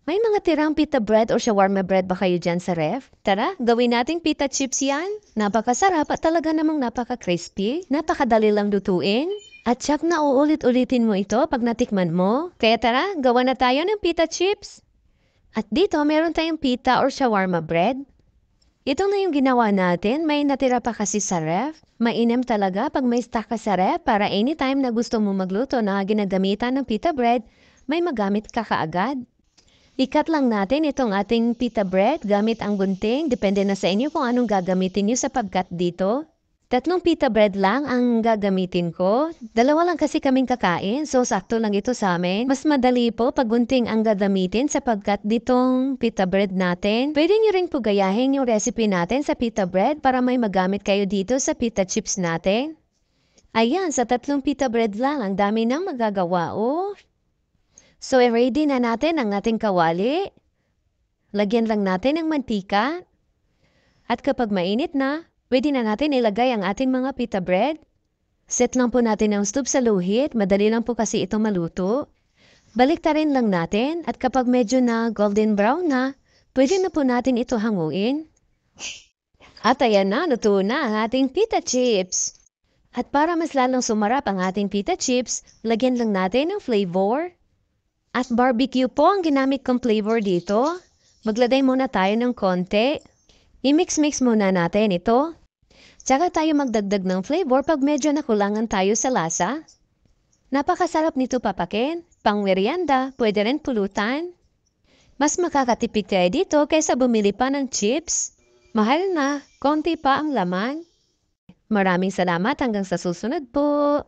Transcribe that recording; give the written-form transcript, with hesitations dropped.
May mga tirang pita bread or shawarma bread ba kayo dyan sa ref? Tara, gawin nating pita chips yan. Napakasarap at talaga namang napaka-crispy. Napakadali lang lutuin. At tsak na uulit-ulitin mo ito pag natikman mo. Kaya tara, gawa na tayo ng pita chips. At dito, meron tayong pita or shawarma bread. Ito na yung ginawa natin, may natira pa kasi sa ref. Mainam talaga pag may stock ka sa ref para anytime na gusto mo magluto na ginagamitan ng pita bread, may magamit ka kaagad. Ikat lang natin itong ating pita bread gamit ang gunting. Depende na sa inyo kung anong gagamitin nyo sa pagkat dito. 3 pita bread lang ang gagamitin ko. 2 lang kasi kaming kakain, so sakto lang ito sa amin. Mas madali po pag gunting ang gagamitin sapagkat ditong pita bread natin. Pwede nyo rin po gayahin yung recipe natin sa pita bread para may magamit kayo dito sa pita chips natin. Ayan, sa 3 pita bread lang, ang dami nang magagawa, oh. So, i-ready na natin ang ating kawali. Lagyan lang natin ng mantika. At kapag mainit na, pwede na natin ilagay ang ating mga pita bread. Set lang po natin ang stove sa luhit. Madali lang po kasi ito maluto. Baliktarin lang natin at kapag medyo na golden brown na, pwede na po natin ito hanguin. At ayan na, luto na ang ating pita chips. At para mas lalong sumarap ang ating pita chips, lagyan lang natin ng flavor. At barbecue po ang ginamit kong flavor dito. Maglagay muna tayo ng konti. I-mix-mix muna natin ito. Tsaka tayo magdagdag ng flavor pag medyo nakulangan tayo sa lasa. Napakasarap nito papakin. Pang merienda, pwede rin pulutan. Mas makakatipid kayo dito kaysa bumili pa ng chips. Mahal na, konti pa ang laman. Maraming salamat hanggang sa susunod po.